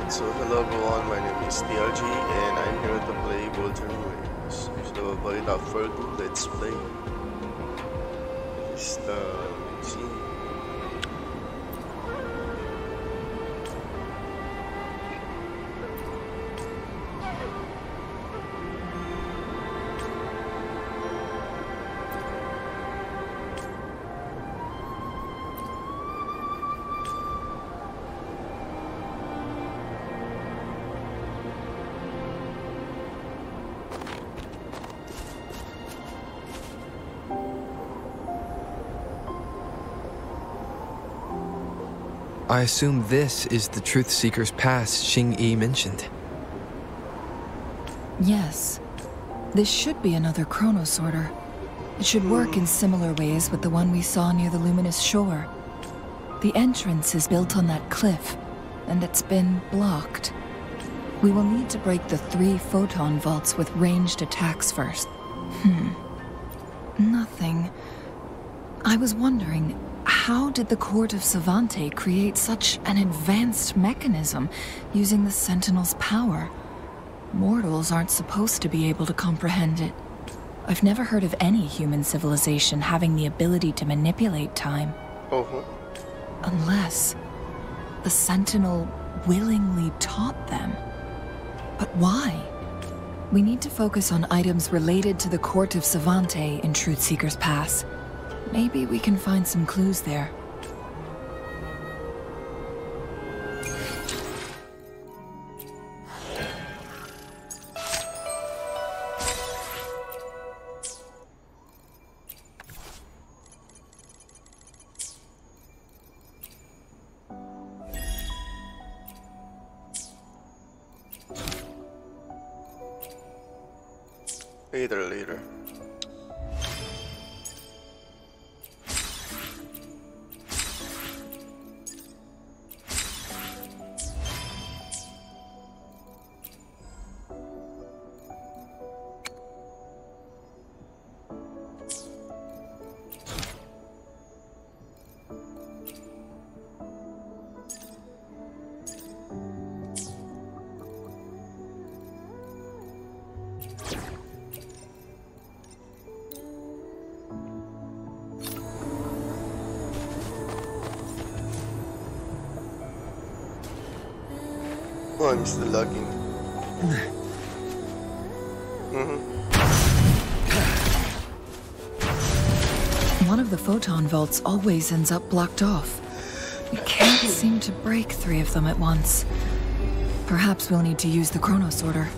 So hello everyone, my name is TRG and I'm here to play Wuthering Waves. So without further ado, let's play. This scene. I assume this is the Truth Seeker's Pass Xing-Yi mentioned. Yes. This should be another chronosorter. It should work in similar ways with the one we saw near the luminous shore. The entrance is built on that cliff, and it's been blocked. We will need to break the 3 photon vaults with ranged attacks first. Nothing. I was wondering, how did the Court of Savante create such an advanced mechanism using the Sentinel's power? Mortals aren't supposed to be able to comprehend it. I've never heard of any human civilization having the ability to manipulate time. Unless the Sentinel willingly taught them. But why? We need to focus on items related to the Court of Savante in Truthseeker's Pass. Maybe we can find some clues there. Later. One is the login. One of the photon vaults always ends up blocked off. We can't seem to break 3 of them at once. Perhaps we'll need to use the chronosorter.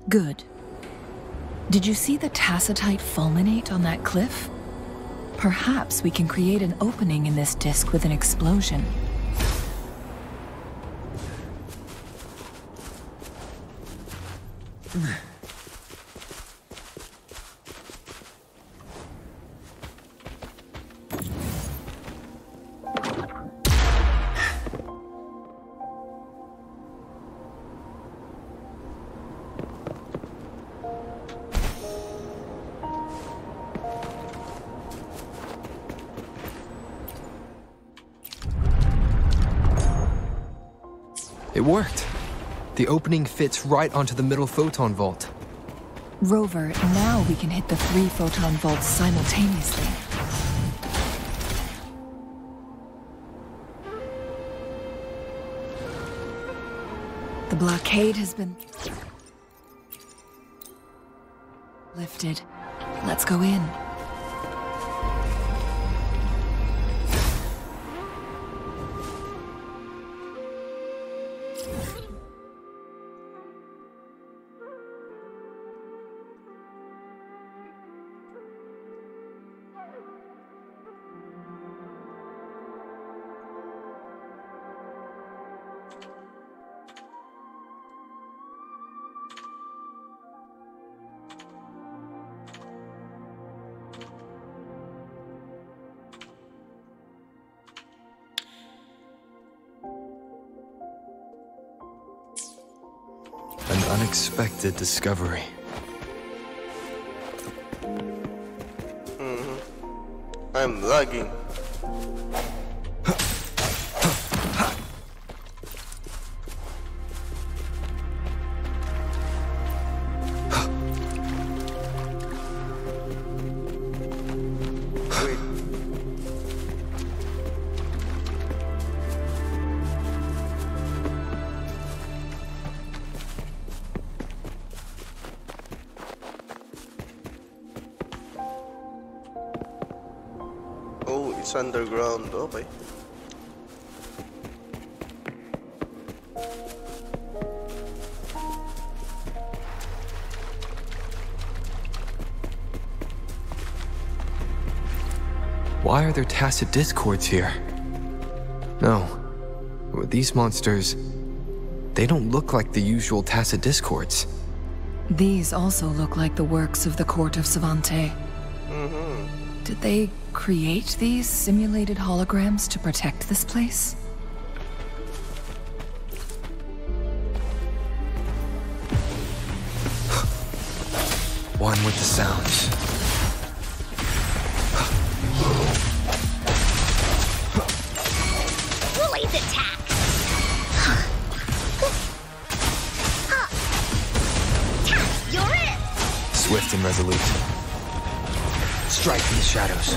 Good. Did you see the tacitite fulminate on that cliff? Perhaps we can create an opening in this disk with an explosion. It worked. The opening fits right onto the middle photon vault. Rover, now we can hit the 3 photon vaults simultaneously. The blockade has been lifted. Let's go in. An unexpected discovery. I'm lagging. Wait. Oh, it's underground. Okay. Why are there tacit discords here? No. These monsters... they don't look like the usual tacit discords. These also look like the works of the court of Savante. Did they create these simulated holograms to protect this place? One with the sounds. Blade attack! You're it! Swift and resolute. Strike from the shadows.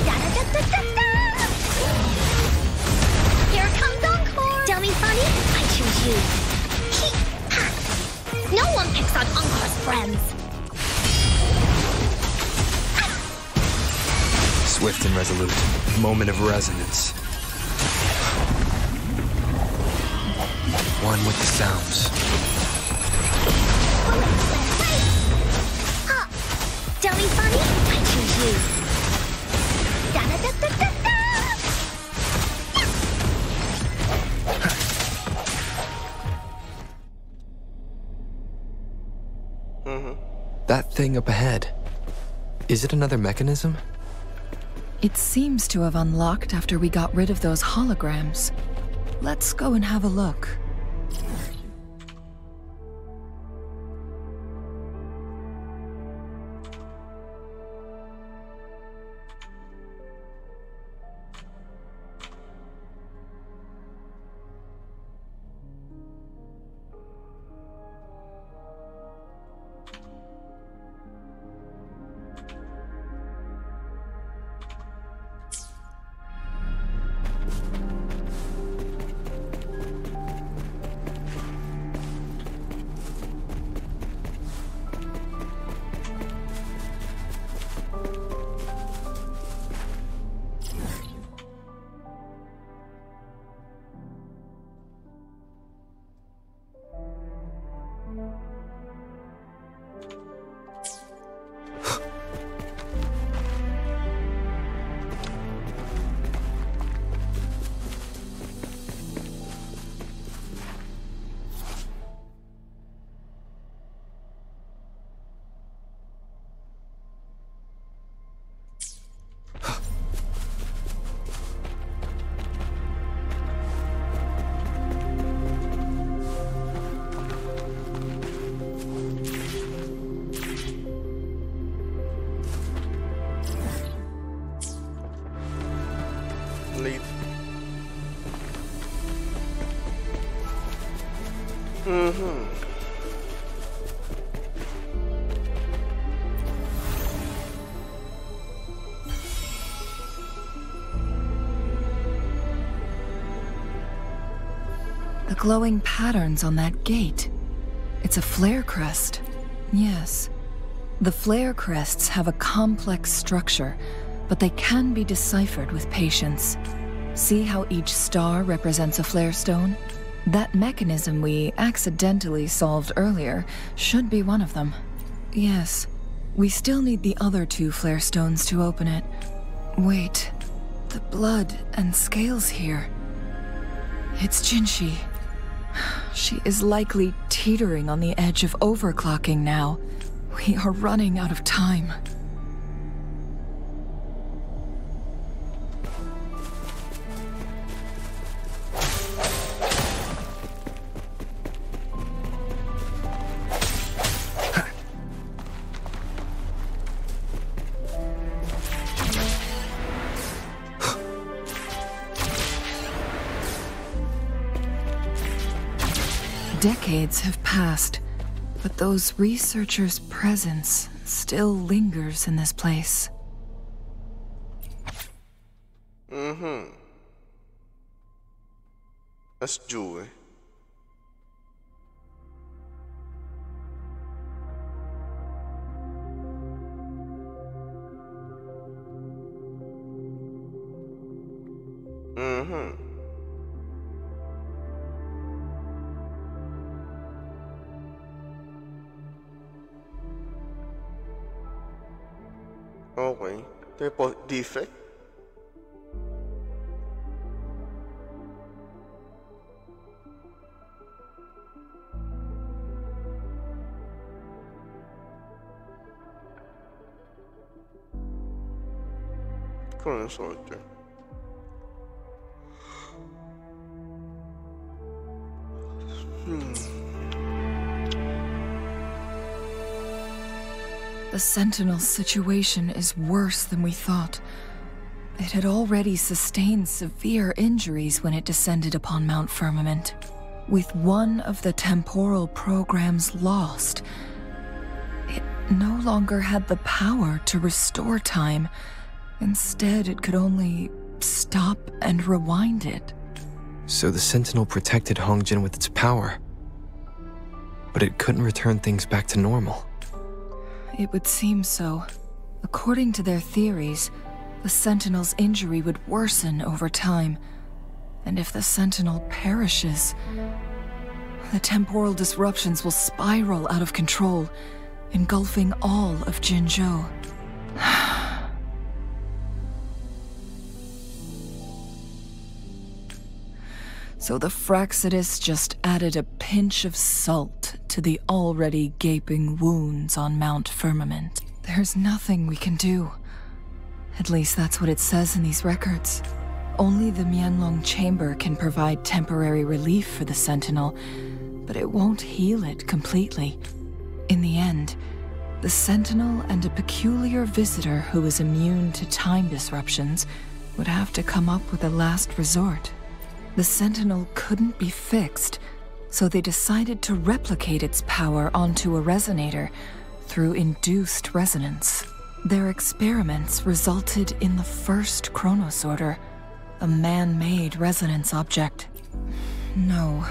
Da-da-da-da-da-da! Here comes Encore! Dummy funny? I choose you. No one picks on Encore's friends. Swift and resolute. Moment of resonance. One with the sounds. Dummy funny? I choose you. Da-da-da-da-da-da! That thing up ahead. Is it another mechanism? It seems to have unlocked after we got rid of those holograms. Let's go and have a look. Late. The glowing patterns on that gate. It's a flare crest. Yes. The flare crests have a complex structure, but they can be deciphered with patience. See how each star represents a flare stone? That mechanism we accidentally solved earlier should be one of them. Yes. We still need the other two flare stones to open it. Wait. The blood and scales here. It's Jinshi. She is likely teetering on the edge of overclocking now. We are running out of time. Decades have passed, but those researchers' presence still lingers in this place. Let's do it. Okay. Type defect. Current sorter. The Sentinel's situation is worse than we thought. It had already sustained severe injuries when it descended upon Mount Firmament. With one of the temporal programs lost, it no longer had the power to restore time. Instead, it could only stop and rewind it. So the Sentinel protected Hongjin with its power, but it couldn't return things back to normal. It would seem so. According to their theories, the Sentinel's injury would worsen over time, and if the Sentinel perishes, the temporal disruptions will spiral out of control, engulfing all of Jinzhou. So the Fraxidus just added a pinch of salt to the already gaping wounds on Mount Firmament. There's nothing we can do. At least that's what it says in these records. Only the Mianlong Chamber can provide temporary relief for the Sentinel, but it won't heal it completely. In the end, the Sentinel and a peculiar visitor who is immune to time disruptions would have to come up with a last resort. The Sentinel couldn't be fixed, so they decided to replicate its power onto a resonator through induced resonance. Their experiments resulted in the first chronosorter, a man-made resonance object. No,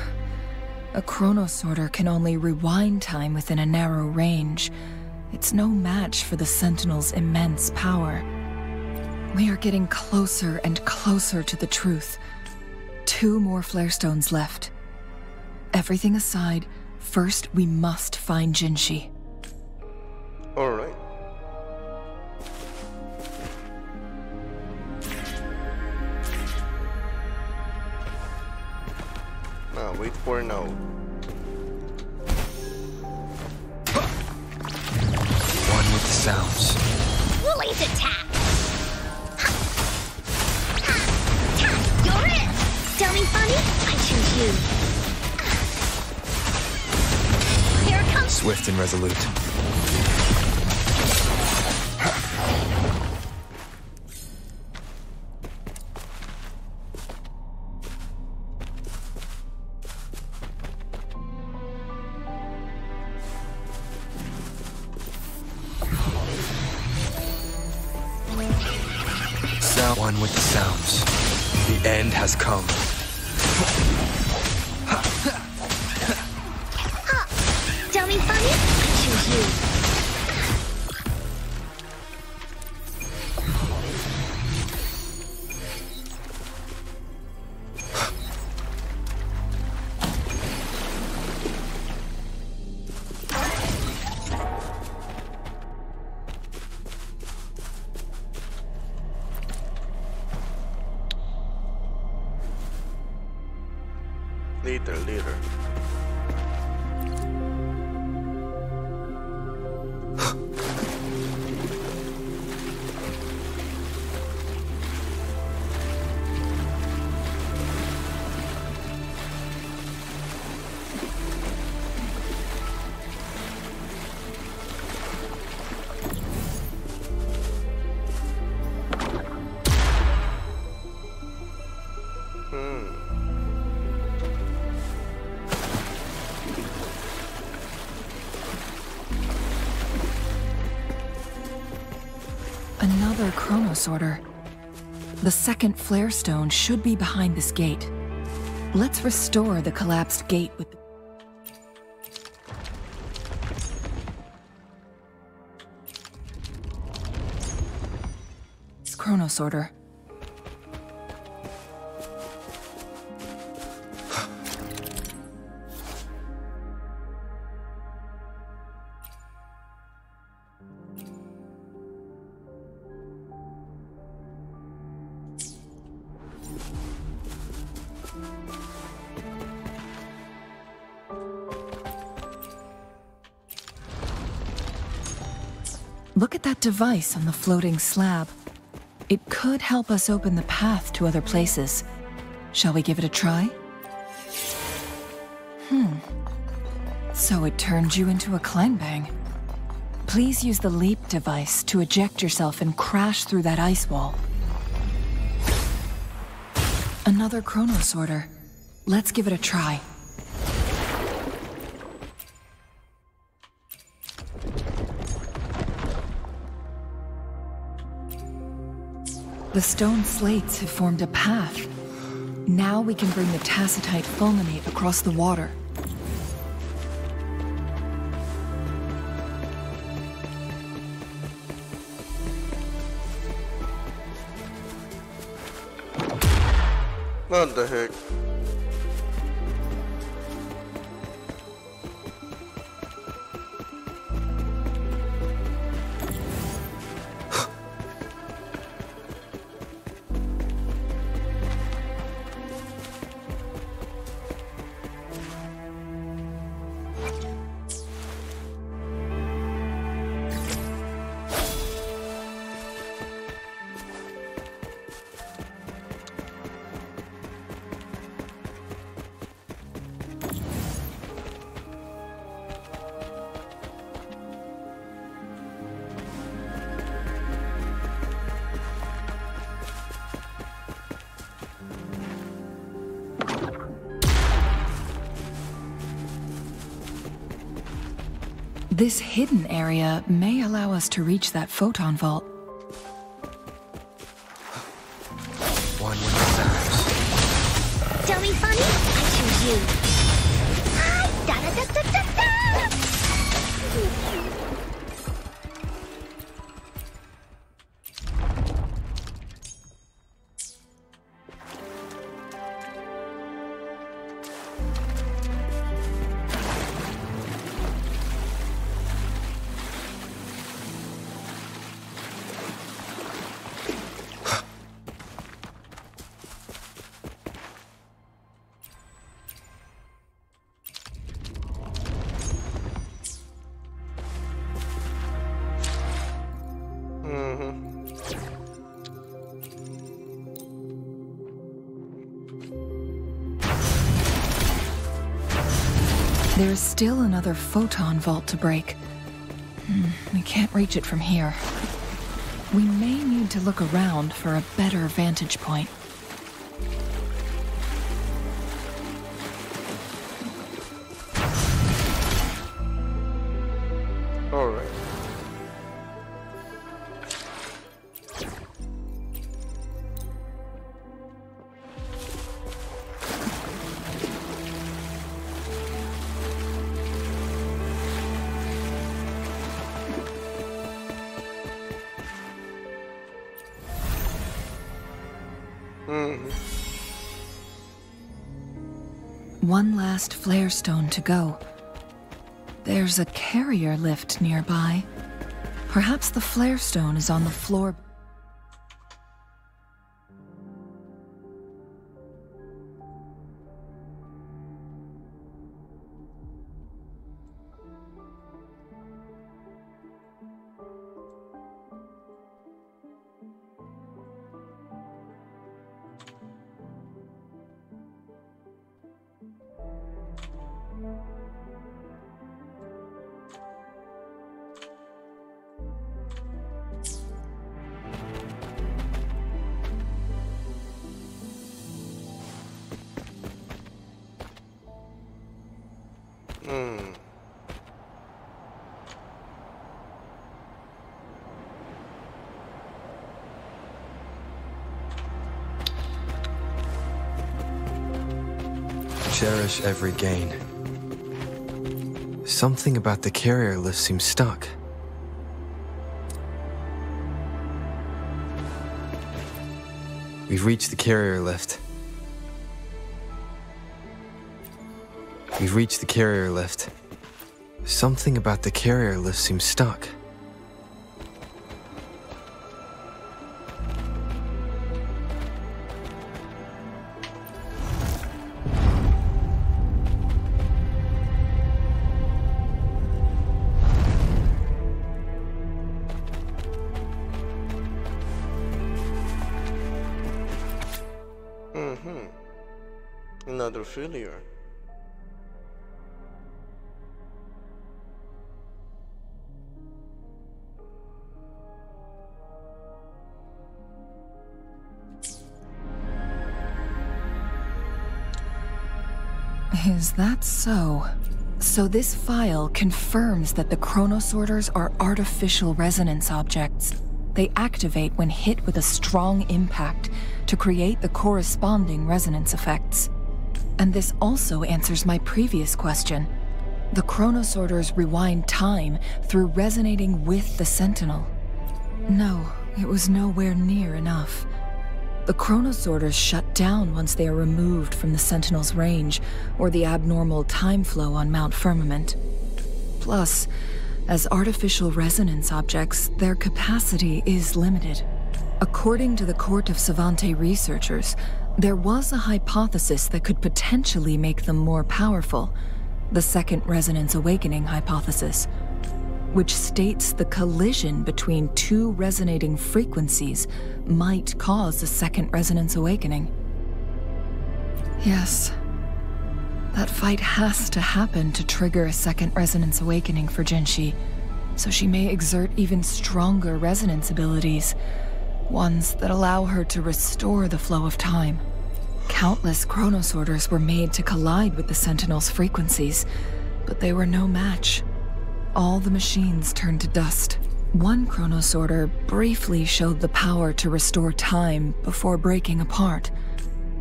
a chronosorter can only rewind time within a narrow range. It's no match for the Sentinel's immense power. We are getting closer and closer to the truth. 2 more flare stones left. Everything aside, first we must find Jinshi. Alright. Now, wait for now. One with the sounds. Woolly's attack! You're it! Dummy funny? I choose you. Here it comes! Swift and resolute. One with the sounds. The end has come. Dummy funny? I choose you. Later. Another chronosorter. The second flare stone should be behind this gate. Let's restore the collapsed gate with the... chronosorter. Look at that device on the floating slab. It could help us open the path to other places. Shall we give it a try? So it turned you into a clangbang. Please use the leap device to eject yourself and crash through that ice wall. Another chronosorter. Let's give it a try. The stone slates have formed a path. Now we can bring the tacitite fulminate across the water. What the heck? This hidden area may allow us to reach that photon vault. One with the stars. Dummy funny, I choose you. Ah, da da da da da da! There's still another photon vault to break. We can't reach it from here. We may need to look around for a better vantage point. All right. One last flare stone to go. There's a carrier lift nearby. Perhaps the flare stone is on the floor. Cherish every gain. Something about the carrier lift seems stuck. We've reached the carrier lift. We've reached the carrier lift. Something about the carrier lift seems stuck. Another failure. Is that so? So this file confirms that the chronosorters are artificial resonance objects. They activate when hit with a strong impact to create the corresponding resonance effects. And this also answers my previous question. The chronosorters rewind time through resonating with the Sentinel. No, it was nowhere near enough. The chronosorters shut down once they are removed from the Sentinel's range, or the abnormal time flow on Mount Firmament. Plus, as artificial resonance objects, their capacity is limited. According to the Court of Savante researchers, there was a hypothesis that could potentially make them more powerful, the Second Resonance Awakening hypothesis, which states the collision between two resonating frequencies might cause a Second Resonance Awakening. Yes, that fight has to happen to trigger a Second Resonance Awakening for Jinshi, so she may exert even stronger resonance abilities, ones that allow her to restore the flow of time. Countless chronosorters were made to collide with the Sentinel's frequencies, but they were no match. All the machines turned to dust. One chronosorter briefly showed the power to restore time before breaking apart.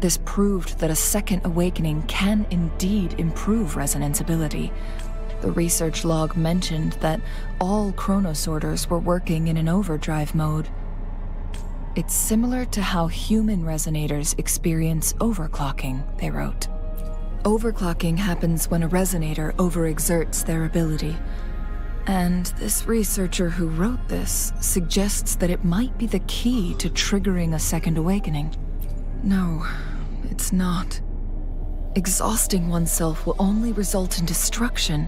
This proved that a second awakening can indeed improve resonance ability. The research log mentioned that all chronosorters were working in an overdrive mode. It's similar to how human resonators experience overclocking, they wrote. Overclocking happens when a resonator overexerts their ability. And this researcher who wrote this suggests that it might be the key to triggering a second awakening. No, it's not. Exhausting oneself will only result in destruction.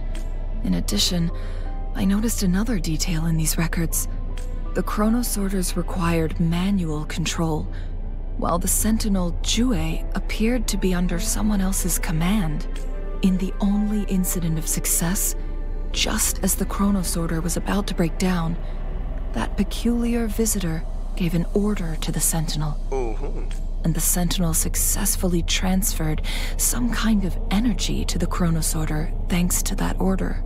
In addition, I noticed another detail in these records. The chronosorters required manual control, while the Sentinel Jue appeared to be under someone else's command. In the only incident of success, just as the chronosorter was about to break down, that peculiar visitor gave an order to the Sentinel. And the Sentinel successfully transferred some kind of energy to the chronosorter thanks to that order.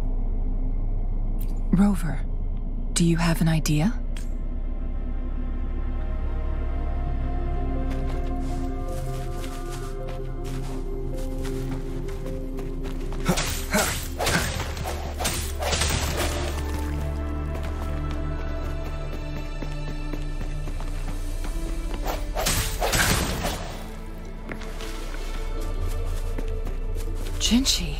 Rover, do you have an idea? Jinshi.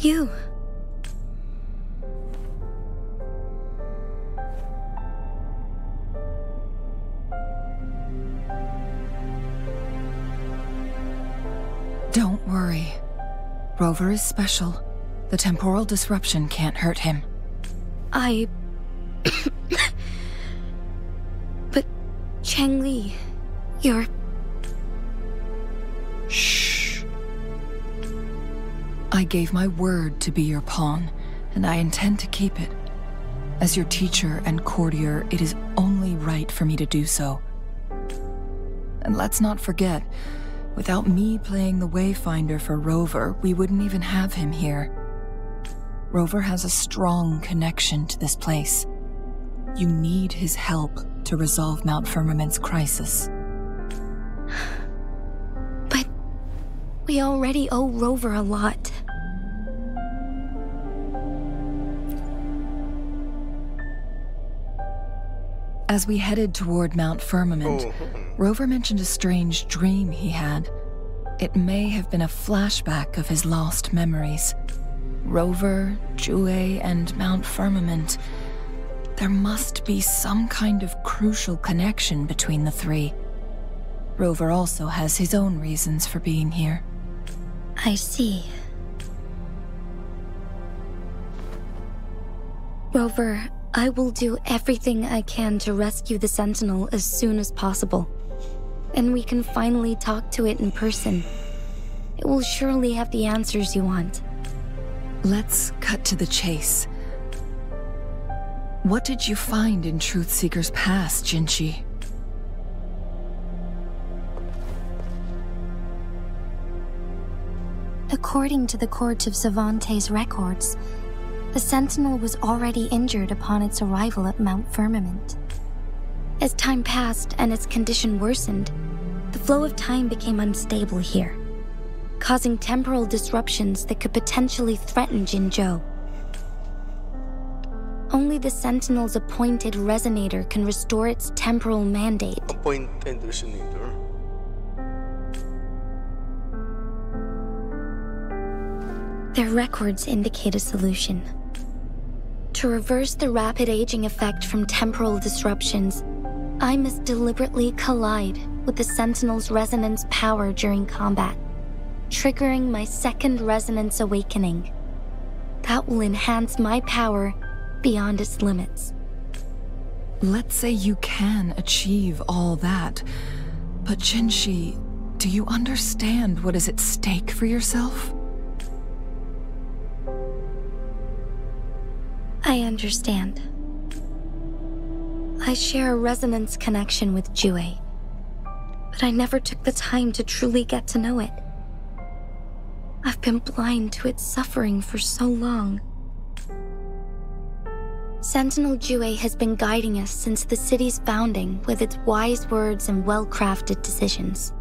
You. Don't worry. Rover is special. The temporal disruption can't hurt him. But Changli, you're... Shh. I gave my word to be your pawn, and I intend to keep it. As your teacher and courtier, it is only right for me to do so. And let's not forget, without me playing the Wayfinder for Rover, we wouldn't even have him here. Rover has a strong connection to this place. You need his help to resolve Mount Firmament's crisis. But we already owe Rover a lot. As we headed toward Mount Firmament, Rover mentioned a strange dream he had. It may have been a flashback of his lost memories. Rover, Jue, and Mount Firmament. There must be some kind of crucial connection between the three. Rover also has his own reasons for being here. I see. Rover, I will do everything I can to rescue the Sentinel as soon as possible. And we can finally talk to it in person. It will surely have the answers you want. Let's cut to the chase. What did you find in Truthseeker's past, Jinchi? According to the Court of Savante's records, the Sentinel was already injured upon its arrival at Mount Firmament. As time passed and its condition worsened, the flow of time became unstable here, causing temporal disruptions that could potentially threaten Jinzhou. Only the Sentinel's appointed Resonator can restore its temporal mandate. Appointed Resonator. Their records indicate a solution. To reverse the rapid aging effect from temporal disruptions, I must deliberately collide with the Sentinel's resonance power during combat, triggering my second resonance awakening. That will enhance my power beyond its limits. Let's say you can achieve all that, but Jinchi, do you understand what is at stake for yourself? I understand. I share a resonance connection with Jue, but I never took the time to truly get to know it. I've been blind to its suffering for so long. Sentinel Jue has been guiding us since the city's founding with its wise words and well-crafted decisions.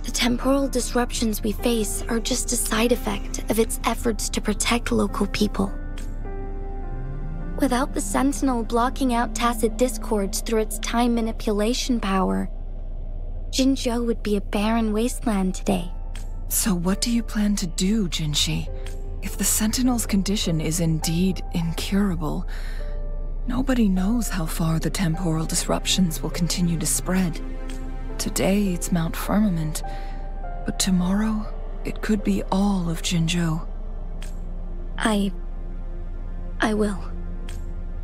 The temporal disruptions we face are just a side effect of its efforts to protect local people. Without the Sentinel blocking out tacit discords through its time manipulation power, Jinzhou would be a barren wasteland today. So what do you plan to do, Jinchi? If the Sentinel's condition is indeed incurable, nobody knows how far the temporal disruptions will continue to spread. Today it's Mount Firmament, but tomorrow it could be all of Jinzhou. I will.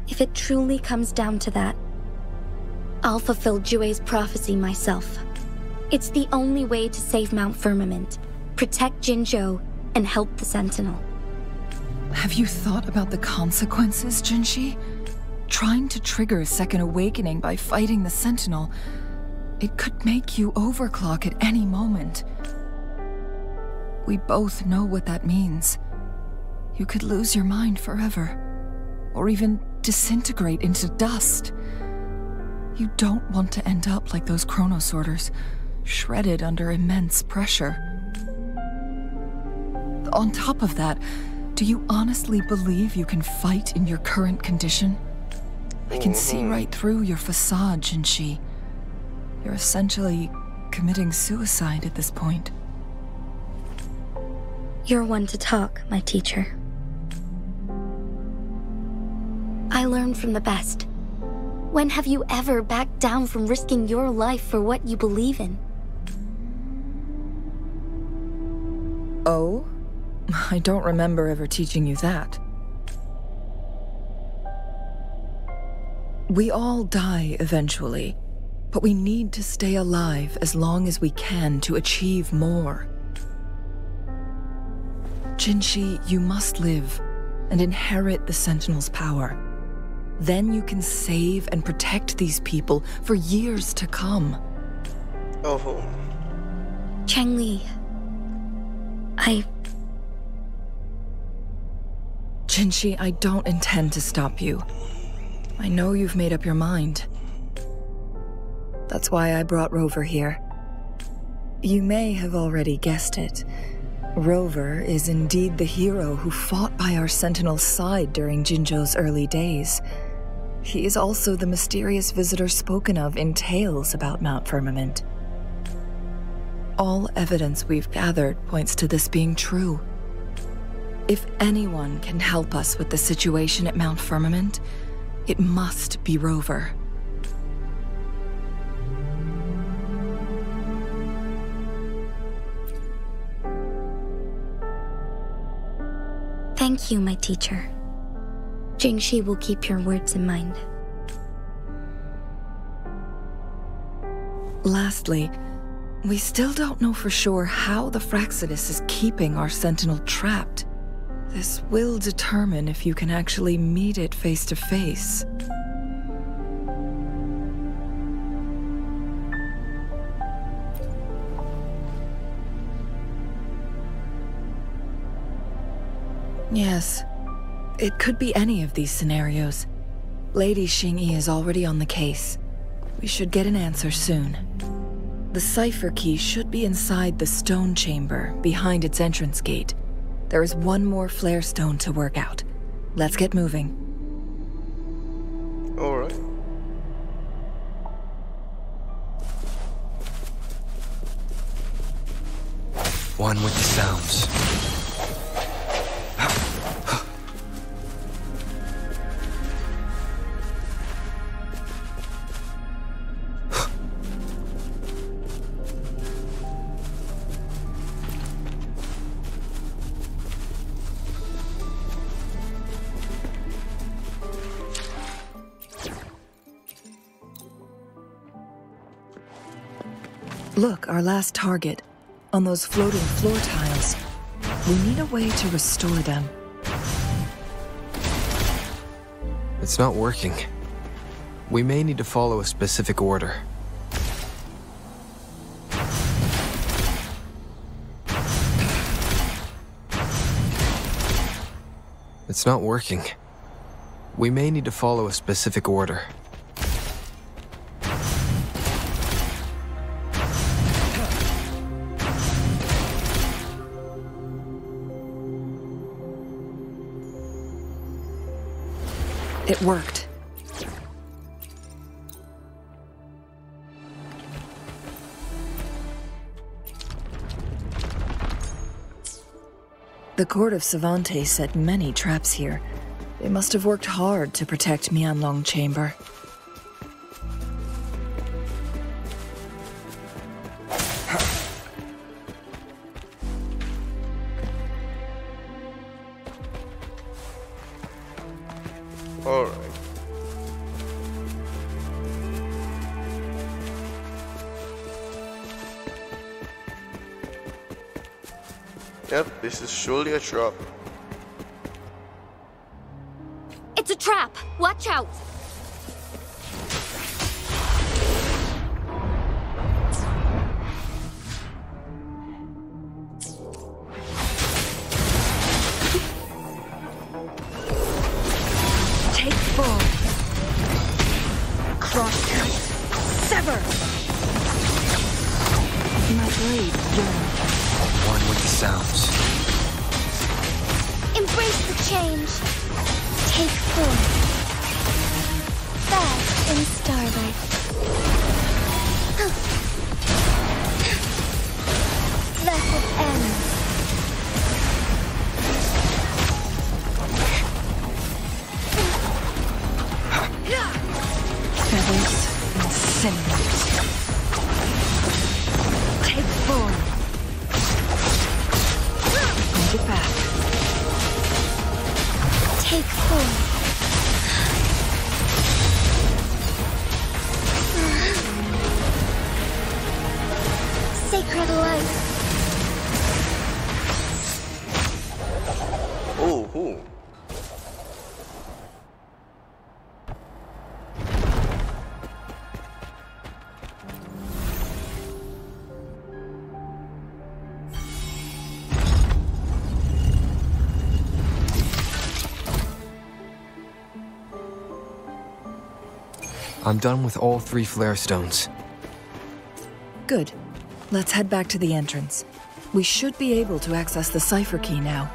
If it truly comes down to that, I'll fulfill Jue's prophecy myself. It's the only way to save Mount Firmament, protect Jinzhou, and help the Sentinel. Have you thought about the consequences, Jinchi? Trying to trigger a second awakening by fighting the Sentinel, it could make you overclock at any moment. We both know what that means. You could lose your mind forever, or even disintegrate into dust. You don't want to end up like those chronosorters, shredded under immense pressure. On top of that, do you honestly believe you can fight in your current condition? I can see right through your facade, Jinchi. You're essentially committing suicide at this point. You're one to talk, my teacher. I learned from the best. When have you ever backed down from risking your life for what you believe in? Oh? I don't remember ever teaching you that. We all die eventually, but we need to stay alive as long as we can to achieve more. Jinshi, you must live and inherit the Sentinel's power. Then you can save and protect these people for years to come. Oh. Changli, Jinshi, I don't intend to stop you. I know you've made up your mind. That's why I brought Rover here. You may have already guessed it. Rover is indeed the hero who fought by our Sentinel's side during Jinzhou's early days. He is also the mysterious visitor spoken of in tales about Mount Firmament. All evidence we've gathered points to this being true. If anyone can help us with the situation at Mount Firmament, it must be Rover. thank you, my teacher. Jingxi will keep your words in mind. Lastly, we still don't know for sure how the Fraxidus is keeping our Sentinel trapped. This will determine if you can actually meet it face to face. Yes, it could be any of these scenarios. Lady Xingyi is already on the case. We should get an answer soon. The cipher key should be inside the stone chamber, behind its entrance gate. There is one more flare stone to work out. Let's get moving. All right. One with the sounds. Look, our last target. On those floating floor tiles. We need a way to restore them. It's not working. We may need to follow a specific order. It's not working. We may need to follow a specific order. It worked. The court of Savante set many traps here. They must have worked hard to protect Mianlong Chamber. All right. Yep, this is surely a trap. It's a trap! Watch out! Take full. Cross cut. Sever! My blade yearns. One with the sounds. Embrace the change. Take form. Fast in starlight. Blessed end. Feathers and sinews. Take form. Hold it back. Take form. Sacred light. Ooh. I'm done with all 3 flare stones. Good. Let's head back to the entrance. We should be able to access the cipher key now.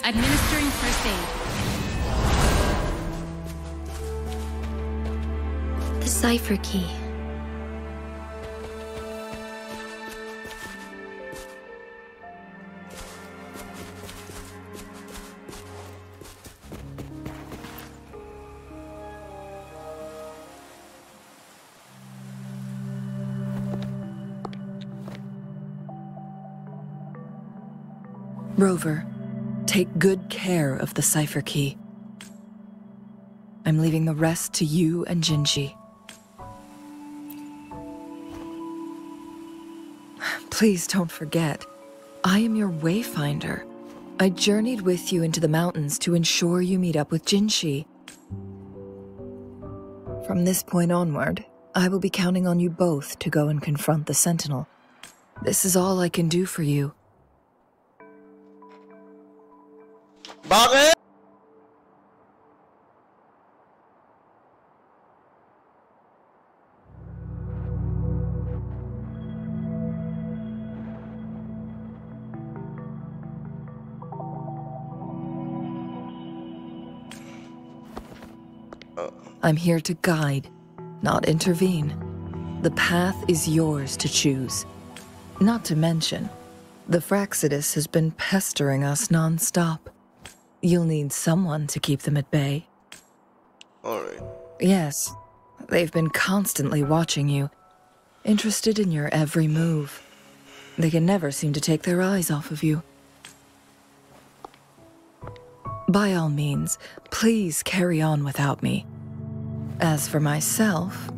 Administering first aid. The cipher key. Rover, take good care of the cipher key. I'm leaving the rest to you and Jinji. Please don't forget, I am your wayfinder. I journeyed with you into the mountains to ensure you meet up with Jinji. From this point onward, I will be counting on you both to go and confront the Sentinel. This is all I can do for you. Bakit? I'm here to guide, not intervene. The path is yours to choose. Not to mention, the Fraxidus has been pestering us non-stop. You'll need someone to keep them at bay. Alright. Yes, they've been constantly watching you, interested in your every move. They can never seem to take their eyes off of you. By all means, please carry on without me. As for myself,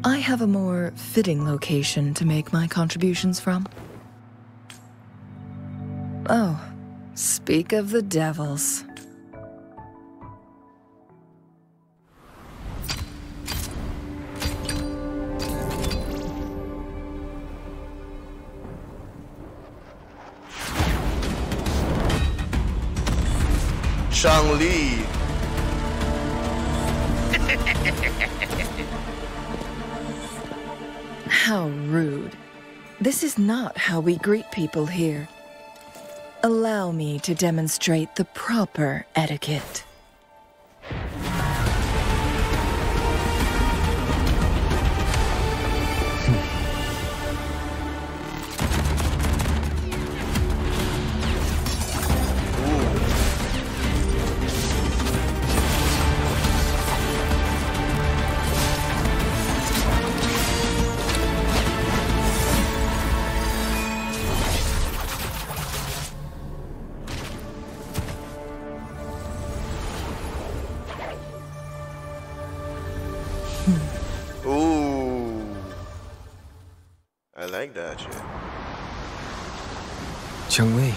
I have a more fitting location to make my contributions from. Oh, speak of the devils. Shang-Li. How rude. This is not how we greet people here. Allow me to demonstrate the proper etiquette. Ooh. I like that shit. Chun-Li.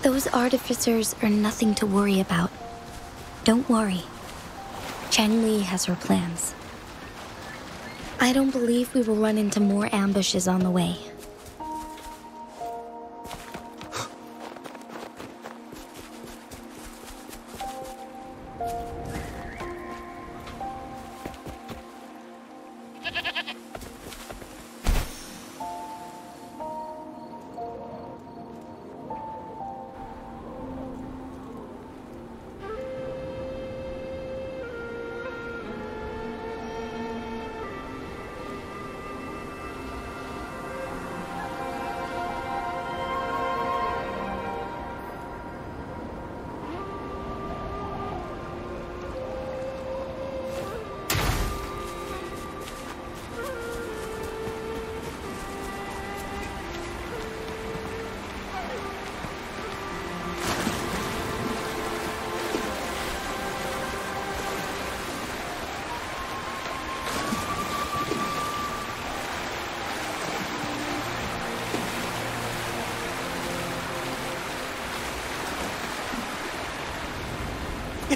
Those artificers are nothing to worry about. Don't worry. Chang-Li has her plans. I don't believe we will run into more ambushes on the way.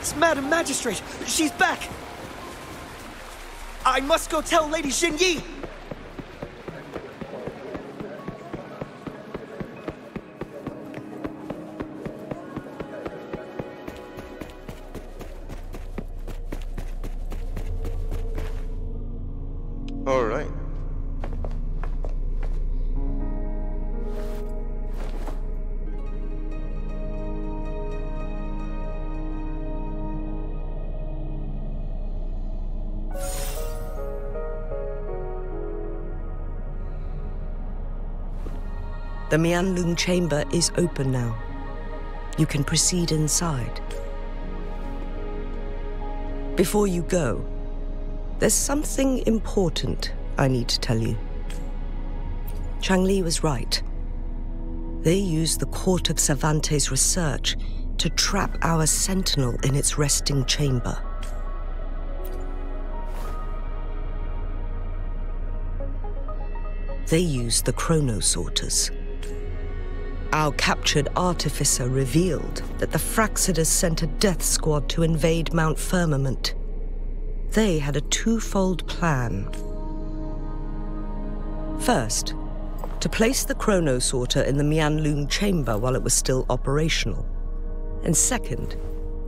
It's Madam Magistrate! She's back! I must go tell Lady Xinyi! All right. The Mianlung chamber is open now. You can proceed inside. Before you go, there's something important I need to tell you. Changli was right. They used the Court of Cervantes' research to trap our sentinel in its resting chamber. They used the chronosorters. Our captured artificer revealed that the Fraxidus sent a death squad to invade Mount Firmament. They had a twofold plan. First, to place the chronosorter in the Mianlung chamber while it was still operational. And second,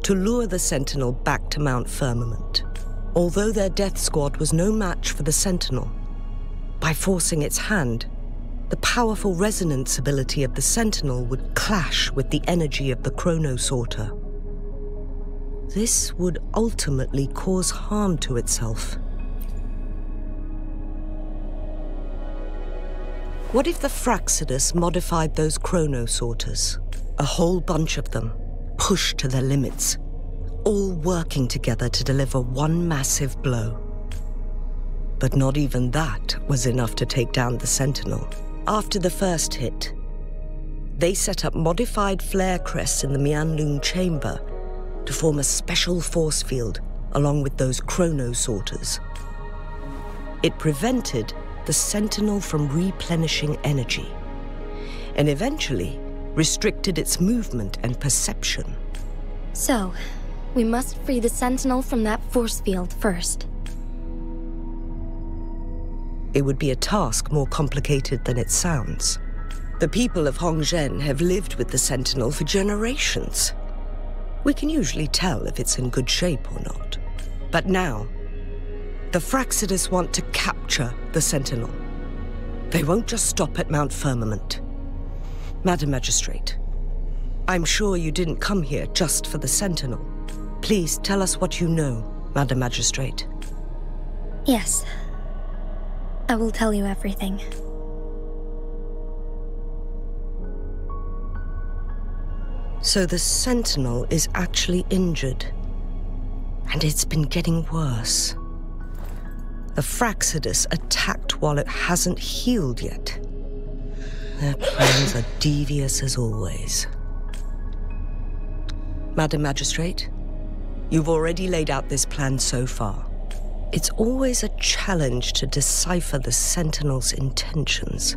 to lure the Sentinel back to Mount Firmament. Although their death squad was no match for the Sentinel, by forcing its hand, the powerful resonance ability of the Sentinel would clash with the energy of the chronosorter. This would ultimately cause harm to itself. What if the Fraxidus modified those chronosorters? A whole bunch of them, pushed to their limits, all working together to deliver one massive blow. But not even that was enough to take down the Sentinel. After the first hit, they set up modified flare crests in the Mianlung chamber to form a special force field along with those chronosorters. It prevented the Sentinel from replenishing energy, and eventually restricted its movement and perception. So, we must free the Sentinel from that force field first. It would be a task more complicated than it sounds. The people of Hongzhen have lived with the Sentinel for generations. We can usually tell if it's in good shape or not. But now, the Fraxidus want to capture the Sentinel. They won't just stop at Mount Firmament. Madam Magistrate, I'm sure you didn't come here just for the Sentinel. Please tell us what you know, Madam Magistrate. Yes. I will tell you everything. So the Sentinel is actually injured. And it's been getting worse. The Fraxidus attacked while it hasn't healed yet. Their plans are devious as always. Madam Magistrate, you've already laid out this plan so far. It's always a challenge to decipher the Sentinel's intentions.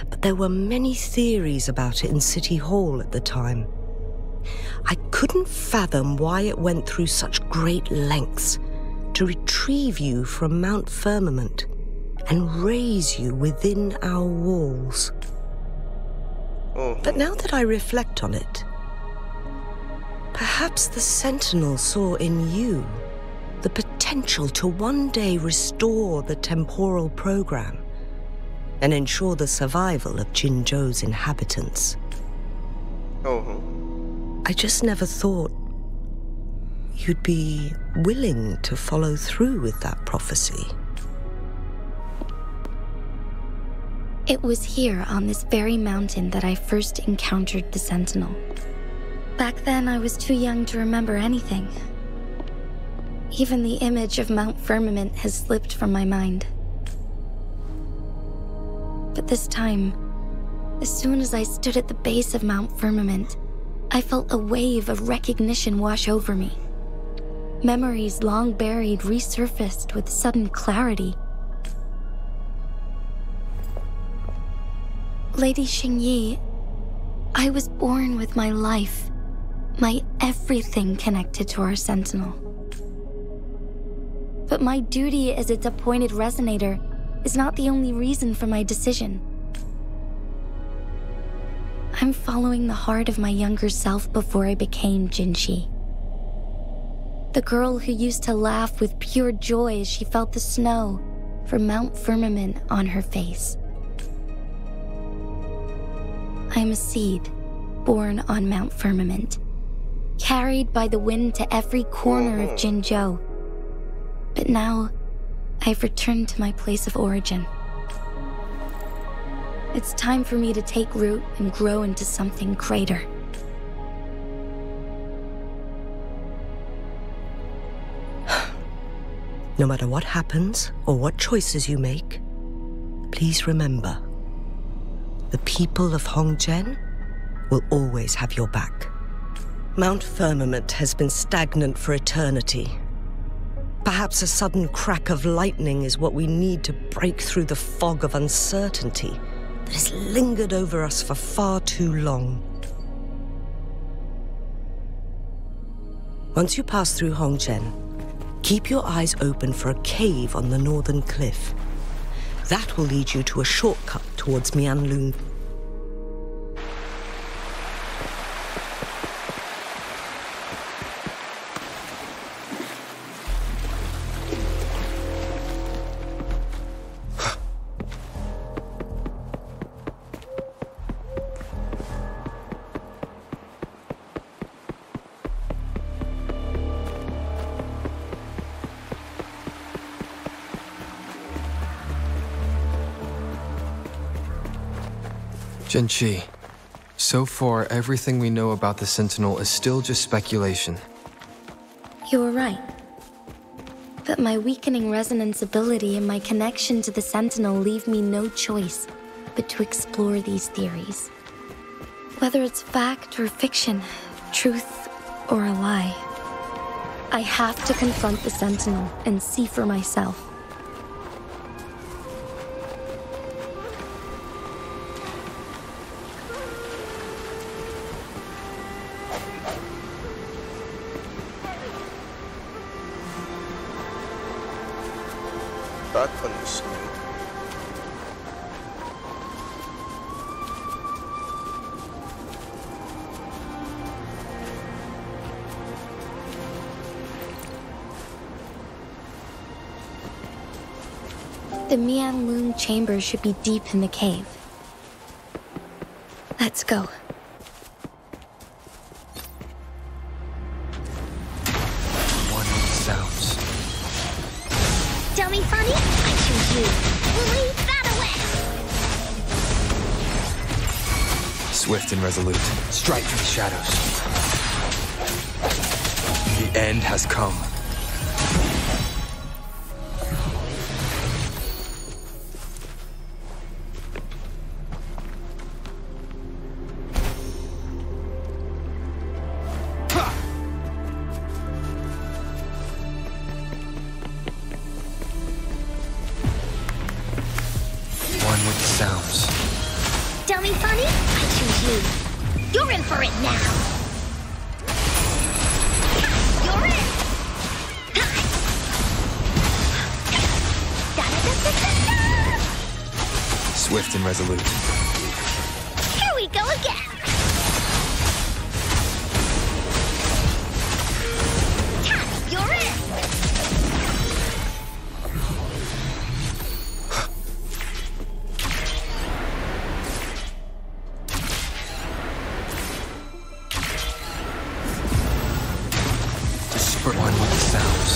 But there were many theories about it in City Hall at the time. I couldn't fathom why it went through such great lengths to retrieve you from Mount Firmament and raise you within our walls. But now that I reflect on it, perhaps the Sentinel saw in you the potential to one day restore the temporal program and ensure the survival of Jinzhou's inhabitants. I just never thought you'd be willing to follow through with that prophecy. It was here on this very mountain that I first encountered the Sentinel. Back then, I was too young to remember anything. Even the image of Mount Firmament has slipped from my mind. But this time, as soon as I stood at the base of Mount Firmament, I felt a wave of recognition wash over me. Memories long buried resurfaced with sudden clarity. Lady Xingyi, I was born with my life, my everything connected to our Sentinel. But my duty as its appointed Resonator is not the only reason for my decision. I'm following the heart of my younger self before I became Jinshi. The girl who used to laugh with pure joy as she felt the snow from Mount Firmament on her face. I am a seed born on Mount Firmament, carried by the wind to every corner of Jinzhou. But now, I've returned to my place of origin. It's time for me to take root and grow into something greater. No matter what happens or what choices you make, please remember, the people of Hongzhen will always have your back. Mount Firmament has been stagnant for eternity. Perhaps a sudden crack of lightning is what we need to break through the fog of uncertainty that has lingered over us for far too long. Once you pass through Hongzhen, keep your eyes open for a cave on the northern cliff. That will lead you to a shortcut towards Mianlun. Jinshi, so far everything we know about the Sentinel is still just speculation. You were right. But my weakening resonance ability and my connection to the Sentinel leave me no choice but to explore these theories. Whether it's fact or fiction, truth or a lie, I have to confront the Sentinel and see for myself. That one is new. The Mianlun chamber should be deep in the cave. Let's go. One with sounds. Dummy funny? I choose you. Leave that away! Swift and resolute. Strike through the shadows. The end has come. One with the sounds. Dummy funny? I choose you. You're in for it now! You're in! Swift and resolute. Here we go again! You're in! One with the sounds.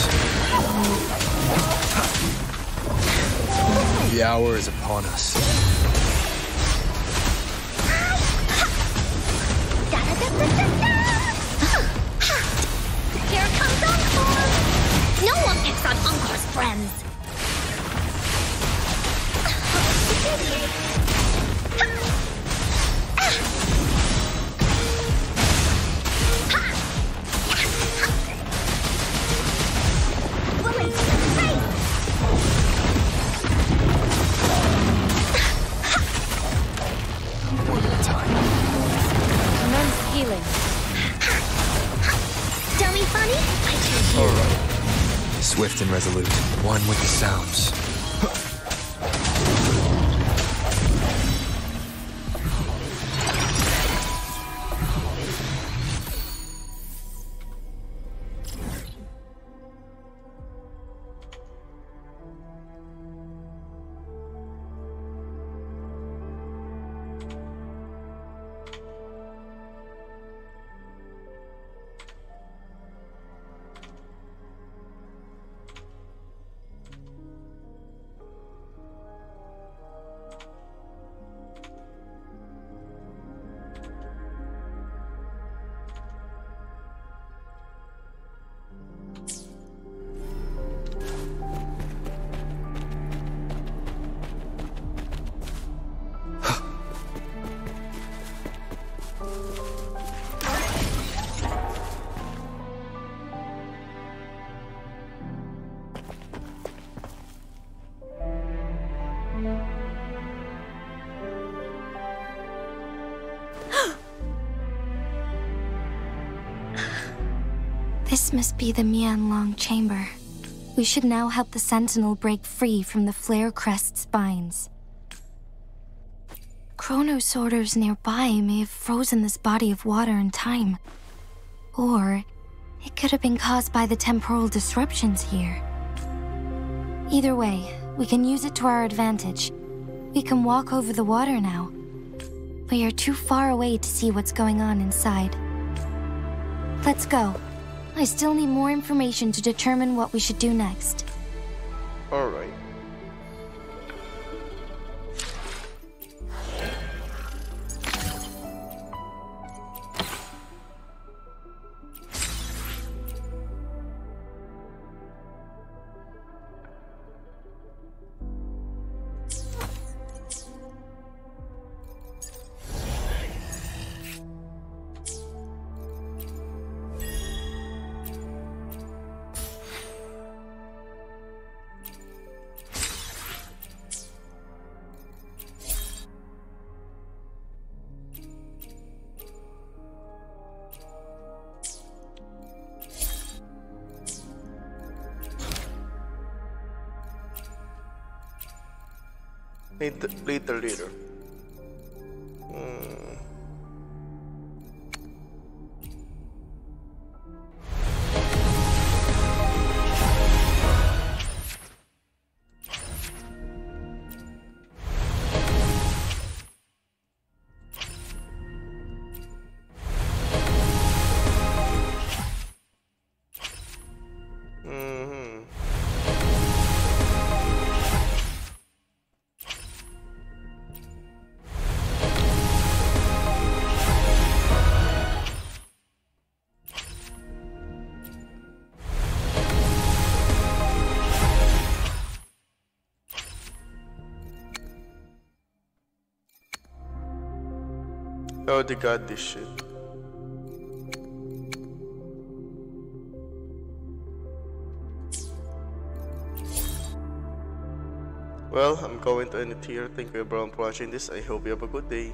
The hour is upon us. Here comes Encore! No one picks on Encore's friends! One at a time. Commence healing. fast and resolute, one with the sounds. This must be the Mianlong chamber. We should now help the Sentinel break free from the Flare Crest's binds. Chronosorters nearby may have frozen this body of water in time. Or it could have been caused by the temporal disruptions here. Either way, we can use it to our advantage. We can walk over the water now. We are too far away to see what's going on inside. Let's go. I still need more information to determine what we should do next. Alright. Later. Oh, they got this shit. Well, I'm going to end it here. Thank you everyone for watching this. I hope you have a good day.